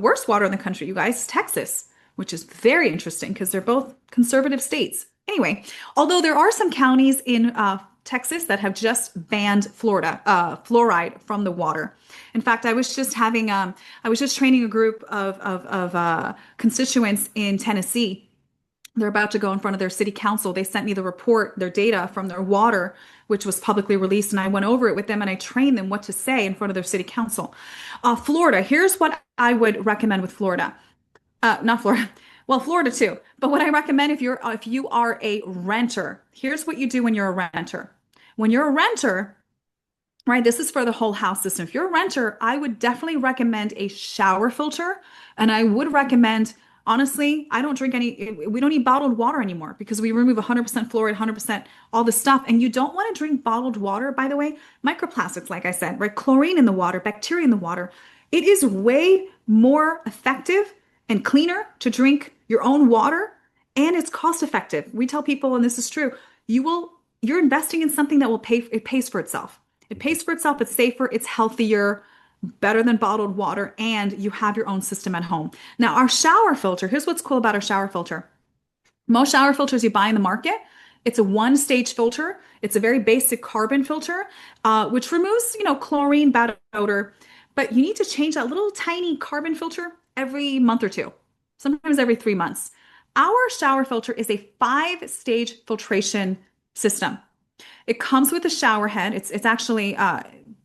worst water in the country, you guys, is Texas, which is very interesting because they're both conservative states. Anyway, although there are some counties in Texas that have just banned fluoride from the water. In fact, I was just training a group of constituents in Tennessee. They're about to go in front of their city council. They sent me the report, their data from their water, which was publicly released, and I went over it with them and I trained them what to say in front of their city council. Florida, here's what I would recommend with Florida. Not Florida. Well, Florida too. But what I recommend if you are a renter, here's what you do when you're a renter. When you're a renter, right, this is for the whole house system. If you're a renter, I would definitely recommend a shower filter. And I would recommend, honestly, I don't drink we don't need bottled water anymore because we remove 100% fluoride, 100% all the stuff. And you don't want to drink bottled water, by the way. Microplastics, like I said, right? Chlorine in the water, bacteria in the water. It is way more effective and cleaner to drink your own water, and it's cost effective. We tell people, and this is true, you're investing in something that it pays for itself. It pays for itself, it's safer, it's healthier, better than bottled water, and you have your own system at home. Now, our shower filter, here's what's cool about our shower filter. Most shower filters you buy in the market, it's a one-stage filter. It's a very basic carbon filter, which removes, chlorine, bad odor. But you need to change that little tiny carbon filter every month or two, sometimes every 3 months. Our shower filter is a five-stage filtration system. It comes with a shower head. It's actually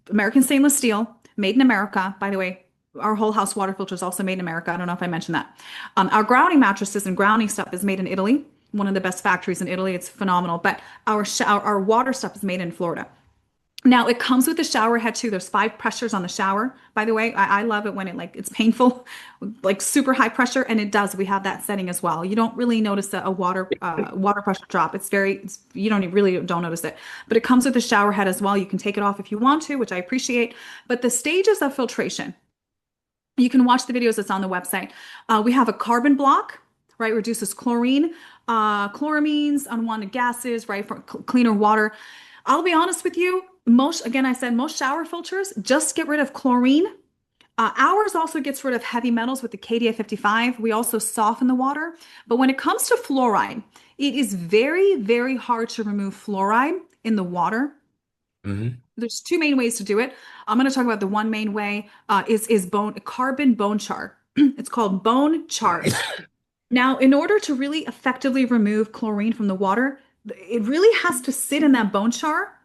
American stainless steel, made in America. By the way, our whole house water filter is also made in America. I don't know if I mentioned that. Our grounding mattresses and grounding stuff is made in Italy, one of the best factories in Italy. It's phenomenal. But our water stuff is made in Florida. Now it comes with the shower head too. There's 5 pressures on the shower. By the way, I love it when it's painful, like super high pressure, and it does. We have that setting as well. You don't really notice a water pressure drop. You don't notice it. But it comes with the shower head as well. You can take it off if you want to, which I appreciate. But the stages of filtration, you can watch the videos that's on the website. We have a carbon block, right? Reduces chlorine, chloramines, unwanted gases, right? For cleaner water. I'll be honest with you. Again, I said most shower filters just get rid of chlorine. Ours also gets rid of heavy metals with the KDA 55. We also soften the water. But when it comes to fluoride, it is very, very hard to remove fluoride in the water. Hmm. There's two main ways to do it. I'm going to talk about the one main way is carbon bone char. It's called bone char. Now, in order to really effectively remove chlorine from the water, it really has to sit in that bone char,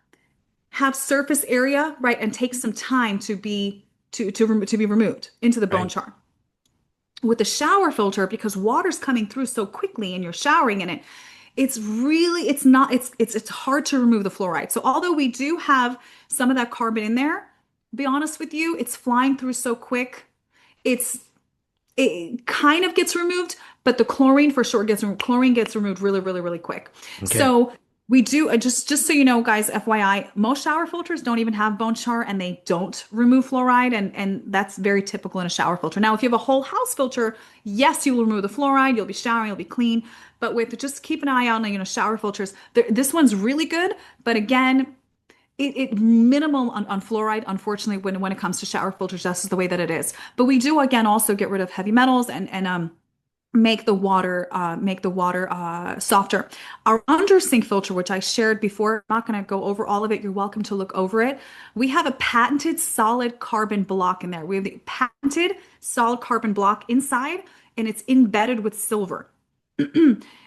have surface area, right, and take some time to be removed into the bone Right. char. With the shower filter, because water's coming through so quickly and you're showering in it, it's hard to remove the fluoride. So although we do have some of that carbon in there, be honest with you, it's flying through so quick. It kind of gets removed, but the chlorine for sure gets removed. Chlorine gets removed really, really, really quick. Okay. So we do just so you know, guys, FYI, most shower filters don't even have bone char and they don't remove fluoride, and that's very typical in a shower filter. Now, if you have a whole house filter, yes, you will remove the fluoride. You'll be showering, you'll be clean. But with just keep an eye on shower filters. This one's really good, but again, it minimal on fluoride, unfortunately, when it comes to shower filters. That's the way that it is. But we do again also get rid of heavy metals and make the water softer. Our under sink filter, which I shared before, I'm not going to go over all of it. You're welcome to look over it. We have a patented solid carbon block in there. We have the patented solid carbon block inside, and it's embedded with silver.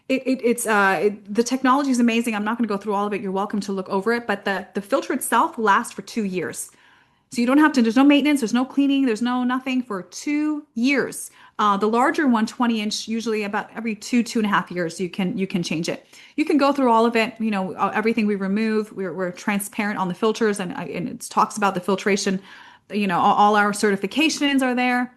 The technology is amazing. I'm not going to go through all of it. You're welcome to look over it, but the filter itself lasts for 2 years. So you don't have to, there's no maintenance, there's no cleaning, there's no nothing for 2 years. The larger one, 20-inch, usually about every 2.5 years, you can change it. You can go through all of it, everything we remove. We're transparent on the filters, and it talks about the filtration. All our certifications are there.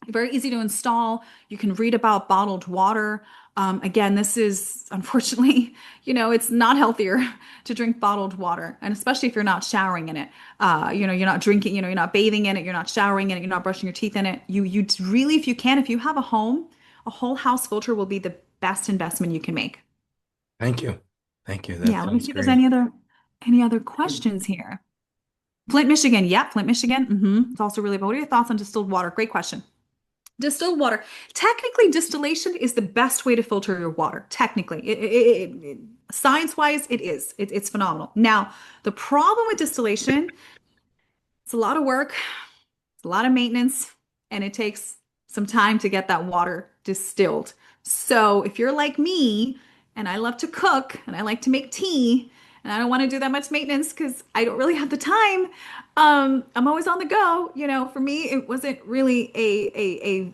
Very easy to install. You can read about bottled water. Again, this is unfortunately, it's not healthier to drink bottled water, and especially if you're not showering in it. You're not drinking, you're not bathing in it, you're not showering in it, you're not brushing your teeth in it. You really, if you can, if you have a home, a whole house filter will be the best investment you can make. Thank you. Thank you. That Yeah, let me sounds see if there's great. any other questions here. Flint, Michigan. Yep, Flint, Michigan. It's also really. What are your thoughts on distilled water? Great question. Distilled water. Technically, distillation is the best way to filter your water. Technically, science-wise, it is. It's phenomenal. Now, the problem with distillation, it's a lot of work, it's a lot of maintenance, and it takes some time to get that water distilled. So if you're like me, and I love to cook, and I like to make tea, and I don't want to do that much maintenance because I don't really have the time. I'm always on the go. For me, it wasn't really a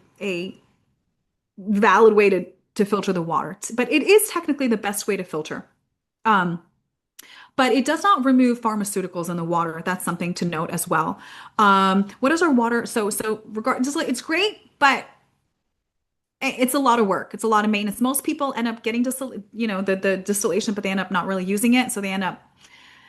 valid way to filter the water, but it is technically the best way to filter. Um, but it does not remove pharmaceuticals in the water. That's something to note as well. What is our water? So regardless, it's great, but it's a lot of work. It's a lot of maintenance. Most people end up getting the distillation, but they end up not really using it. So they end up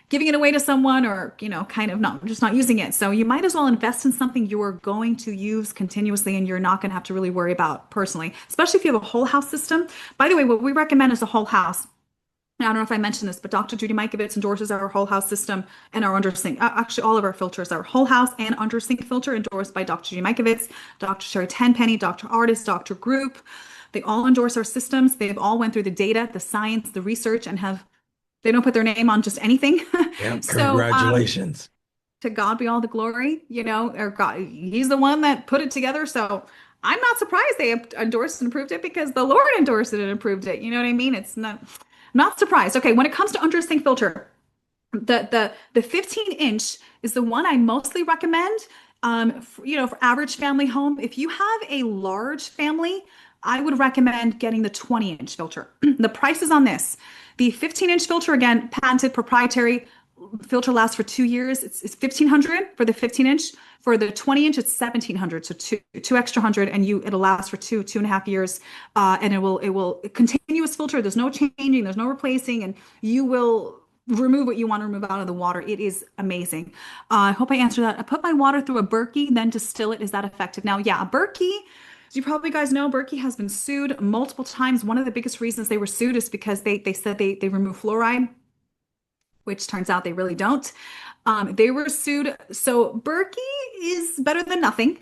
giving it away to someone, or kind of not using it. So you might as well invest in something you are going to use continuously and you're not going to have to really worry about personally, especially if you have a whole house system. By the way, what we recommend is a whole house. I don't know if I mentioned this, but Dr. Judy Mikovits endorses our whole house system and our under sink. Actually, all of our filters, our whole house and under sink filter, endorsed by Dr. Judy Mikovits, Dr. Sherry Tenpenny, Dr. Artist, Dr. Group. They all endorse our systems. They've all went through the data, the science, the research, and they don't put their name on just anything. Yeah. So Congratulations. to God be all the glory, or God, He's the one that put it together. So I'm not surprised they endorsed and approved it, because the Lord endorsed it and approved it. You know what I mean? It's not surprised. Okay, when it comes to under sink filter, the 15-inch is the one I mostly recommend. For average family home. If you have a large family, I would recommend getting the 20-inch filter. The prices on this, the 15-inch filter, again, patented proprietary filter, lasts for 2 years. It's 1,500 for the 15-inch. For the 20-inch, it's 1,700, so two extra hundred, and it'll last for 2.5 years. And it will continuous filter. There's no changing, there's no replacing, and you will remove what you want to remove out of the water. It is amazing. I hope I answered that. I put my water through a Berkey, then distill it. Is that effective? Now, yeah, a Berkey, As you probably guys know, Berkey has been sued multiple times. One of the biggest reasons they were sued is because they said they remove fluoride, which turns out they really don't. They were sued. So Berkey is better than nothing.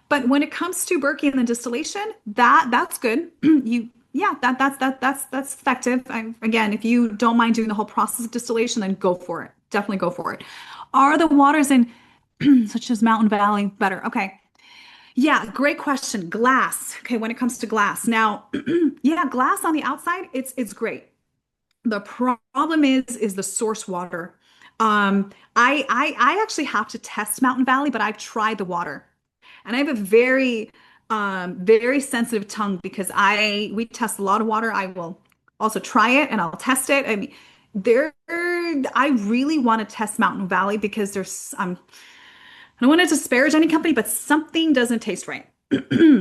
But when it comes to Berkey and the distillation, that's good. That's effective. Again, if you don't mind doing the whole process of distillation, then go for it. Definitely go for it. Are the waters in such as Mountain Valley better? Okay. Yeah, great question. Glass. Okay, when it comes to glass. Now, yeah, glass on the outside, it's great. The problem is the source water. I actually have to test Mountain Valley, but I've tried the water, and I have a very sensitive tongue because we test a lot of water. I will also try it and I'll test it. I mean, I really want to test Mountain Valley because I don't want to disparage any company, but something doesn't taste right.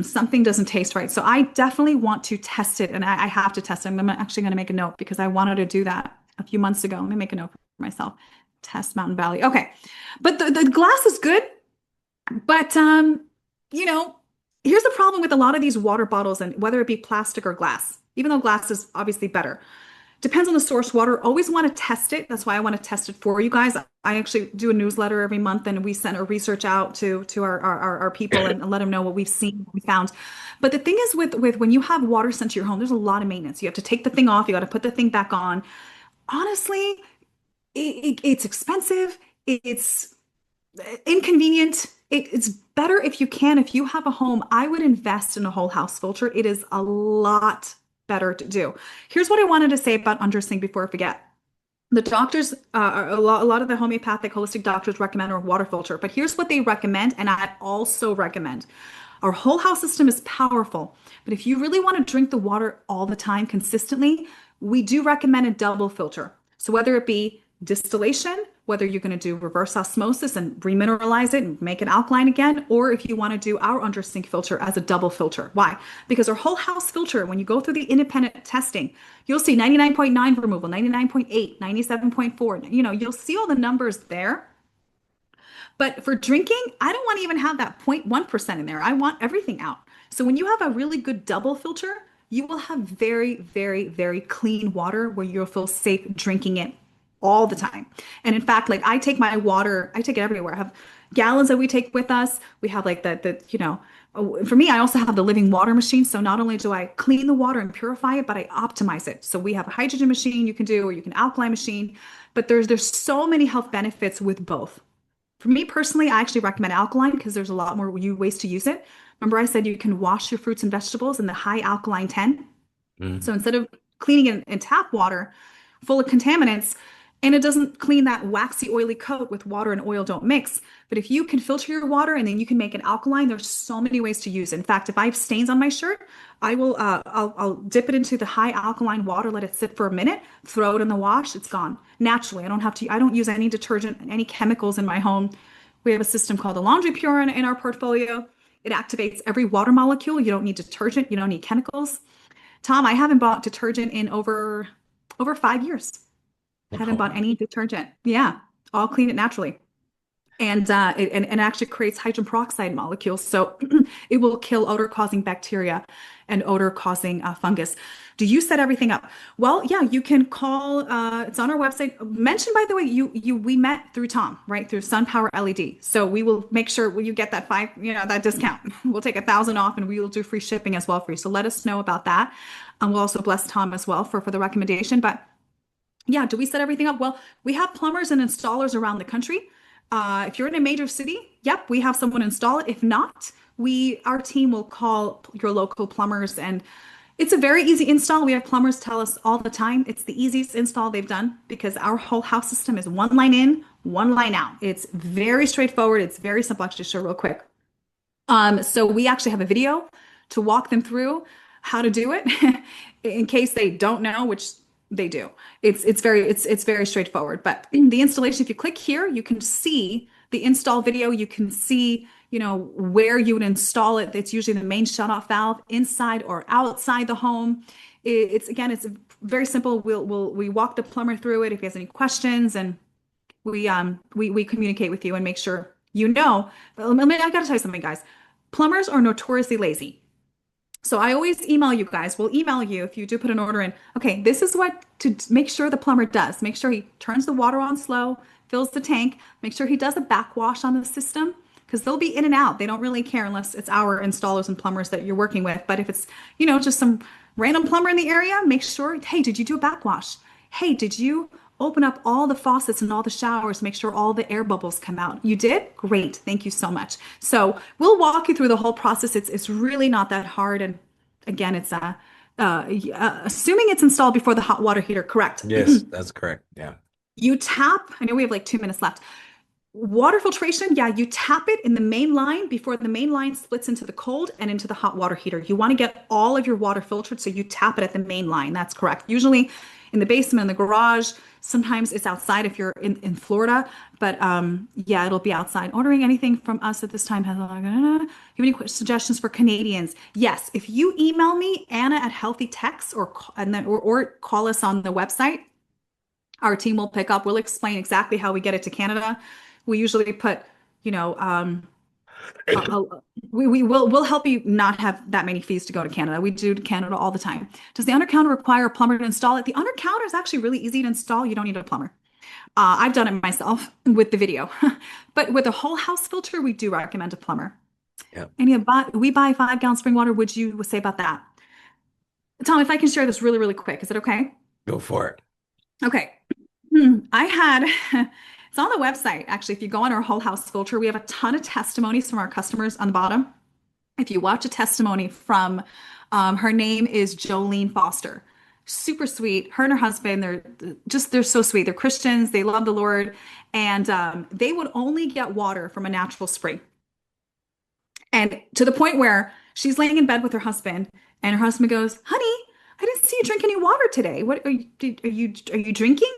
Something doesn't taste right. So I definitely want to test it, and I have to test it. I'm actually going to make a note because I wanted to do that a few months ago. Let me make a note for myself. Test Mountain Valley. Okay. But the glass is good. But you know, here's the problem with a lot of these water bottles, and whether it be plastic or glass, even though glass is obviously better. Depends on the source water. Always want to test it. That's why I want to test it for you guys. I actually do a newsletter every month, and we send our research out to our people and let them know what we've seen, what we found. But the thing is with when you have water sent to your home, there's a lot of maintenance. You have to take the thing off. You got to put the thing back on. Honestly, it's expensive. It's inconvenient. It's better if you can. If you have a home, I would invest in a whole house filter. It is a lot better to do. Here's what I wanted to say about undersink before I forget. The doctors, a lot of the homeopathic holistic doctors recommend a water filter, but here's what they recommend, and I also recommend. Our whole house system is powerful, but if you really want to drink the water all the time consistently, we do recommend a double filter. So whether it be distillation, whether you're going to do reverse osmosis and remineralize it and make it alkaline again, or if you want to do our undersink filter as a double filter. Why? Because our whole house filter, when you go through the independent testing, you'll see 99.9 removal, 99.8, 97.4. You'll see all the numbers there. But for drinking, I don't want to even have that 0.1% in there. I want everything out. So when you have a really good double filter, you will have very, very, very clean water where you'll feel safe drinking it all the time. And in fact, like I take my water, I take it everywhere. I have gallons that we take with us. We have like for me, I also have the living water machine. So not only do I clean the water and purify it, but I optimize it. So we have a hydrogen machine you can do, or you can alkaline machine, but there's so many health benefits with both. For me personally, I actually recommend alkaline because there's a lot more ways to use it. Remember I said you can wash your fruits and vegetables in the high alkaline 10. So instead of cleaning it in tap water full of contaminants, and it doesn't clean that waxy, oily coat with water and oil don't mix. But if you can filter your water and then you can make it alkaline, there's so many ways to use it. In fact, if I have stains on my shirt, I'll dip it into the high alkaline water, let it sit for a minute, throw it in the wash, it's gone. Naturally, I don't use any detergent, any chemicals in my home. We have a system called the Laundry Pure in our portfolio. It activates every water molecule. You don't need detergent, you don't need chemicals. Tom, I haven't bought detergent in over 5 years. Haven't bought any detergent. Yeah, all clean it naturally. And it actually creates hydrogen peroxide molecules. So it will kill odor-causing bacteria and odor-causing fungus. Do you set everything up? Well, yeah, you can call. It's on our website. Mention, by the way, we met through Tom, right? Through SunPowerLED. So we will make sure you get that that discount. We'll take 1,000 off, and we will do free shipping as well for you. So let us know about that. And we'll also bless Tom as well for the recommendation. But yeah, do we set everything up? Well, we have plumbers and installers around the country. If you're in a major city, yep, we have someone install it. If not, our team will call your local plumbers, and it's a very easy install. We have plumbers tell us all the time it's the easiest install they've done because our whole house system is one line in, one line out. It's very straightforward. It's very simple. Actually, show real quick. So we actually have a video to walk them through how to do it in case they don't know, which they do. It's very straightforward. But in the installation, if you click here, you can see the install video. You can see, where you would install it. It's usually the main shutoff valve inside or outside the home. It's very simple. We walk the plumber through it if he has any questions, and we communicate with you and make sure you know. But I got to tell you something, guys. Plumbers are notoriously lazy. So I always email you guys. We'll email you if you do put an order in. Okay, this is what to make sure the plumber does. Make sure he turns the water on slow, fills the tank, make sure he does a backwash on the system because they'll be in and out. They don't really care unless it's our installers and plumbers that you're working with. But if it's, just some random plumber in the area, make sure, hey, did you do a backwash? Hey, did you open up all the faucets and all the showers, make sure all the air bubbles come out? You did? Great. Thank you so much. So we'll walk you through the whole process. It's really not that hard. And again, it's assuming it's installed before the hot water heater, correct? Yes, that's correct. Yeah. You tap, I know we have like 2 minutes left. Water filtration, yeah, you tap it in the main line before the main line splits into the cold and into the hot water heater. You want to get all of your water filtered, so you tap it at the main line. That's correct. Usually in the basement, in the garage, sometimes it's outside if you're in Florida, but yeah, it'll be outside. Ordering anything from us at this time has, you have any suggestions for Canadians? Yes, if you email me, Anna at Healthy Techs, or call us on the website, our team will pick up. We'll explain exactly how we get it to Canada. We usually put, we'll help you not have that many fees to go to Canada. We do to Canada all the time. Does the undercounter require a plumber to install it? The undercounter is actually really easy to install. You don't need a plumber. I've done it myself with the video, but with a whole house filter, we do recommend a plumber. Yeah. And we buy 5-gallon spring water. Would you say about that? Tom, if I can share this really, really quick, is it okay? Go for it. Okay. It's on the website. Actually, if you go on our whole house filter, we have a ton of testimonies from our customers on the bottom. If you watch a testimony from, her name is Jolene Foster. Super sweet. Her and her husband, they're so sweet. They're Christians. They love the Lord. And they would only get water from a natural spring. And to the point where she's laying in bed with her husband, and her husband goes, "Honey, I didn't see you drink any water today. What are you drinking?"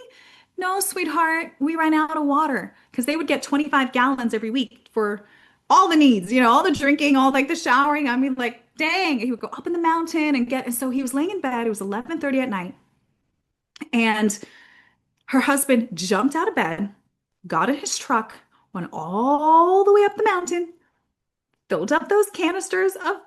"No, sweetheart, we ran out of water," because they would get 25 gallons every week for all the needs, all the drinking, all like the showering. I mean, like, dang, he would go up in the mountain and so he was laying in bed. It was 11:30 at night. And her husband jumped out of bed, got in his truck, went all the way up the mountain, filled up those canisters of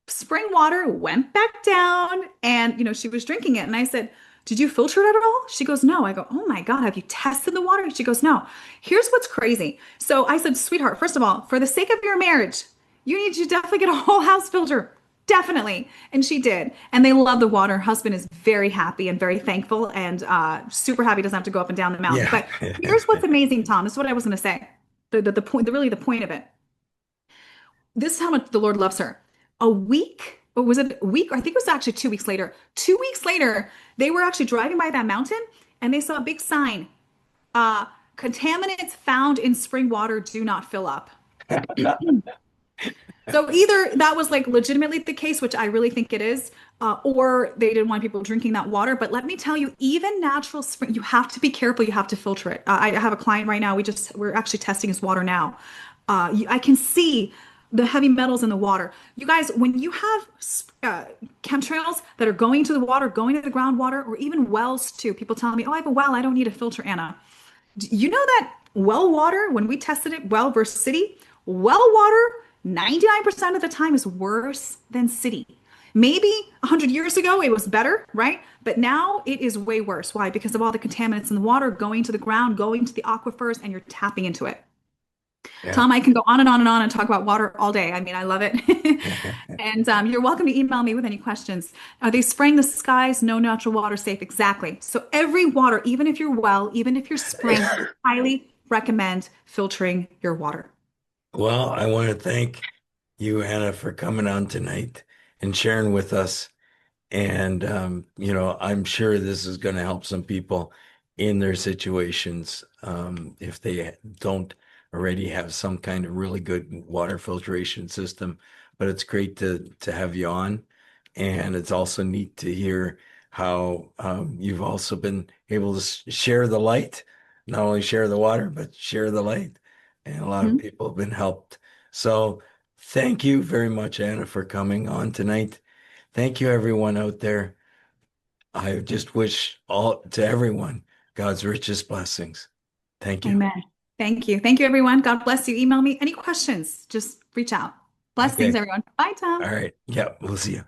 spring water, went back down, and she was drinking it. And I said, "Did you filter it at all?" She goes, "No." I go, "Oh my God, have you tested the water?" She goes, "No." Here's what's crazy. So I said, "Sweetheart, first of all, for the sake of your marriage, you need to definitely get a whole house filter. Definitely." And she did. And they love the water. Her husband is very happy and very thankful and super happy, doesn't have to go up and down the mountain. Yeah. But here's what's amazing, Tom. This is what I was going to say. Really the point of it. This is how much the Lord loves her. A week, or was it a week? Or I think it was actually 2 weeks later. 2 weeks later, they were actually driving by that mountain and they saw a big sign. Contaminants found in spring water do not fill up. So either that was like legitimately the case, which I really think it is, or they didn't want people drinking that water. But let me tell you, even natural spring, you have to be careful. You have to filter it. I have a client right now. We're actually testing his water now. I can see the heavy metals in the water. You guys, when you have chemtrails that are going to the water, going to the groundwater, or even wells too, people telling me, "Oh, I have a well, I don't need a filter, Anna." You know that well water, when we tested it, well versus city, well water, 99% of the time is worse than city. Maybe 100 years ago, it was better, right? But now it is way worse. Why? Because of all the contaminants in the water going to the ground, going to the aquifers, and you're tapping into it. Yeah. Tom, I can go on and on and on and talk about water all day. I mean, I love it. And you're welcome to email me with any questions. Are they spraying the skies? No, natural water safe. Exactly. So every water, even if you're well, even if you're spring, highly recommend filtering your water. Well, I want to thank you, Anna, for coming on tonight and sharing with us. And, I'm sure this is going to help some people in their situations if they don't already have some kind of really good water filtration system. But it's great to have you on. And it's also neat to hear how you've also been able to share the light, not only share the water, but share the light. And a lot of people have been helped. So thank you very much, Anna, for coming on tonight. Thank you, everyone out there. I just wish to everyone God's richest blessings. Thank you. Amen. Thank you. Thank you, everyone. God bless you. Email me any questions. Just reach out. Blessings, Okay. everyone. Bye, Tom. All right. Yeah, we'll see you.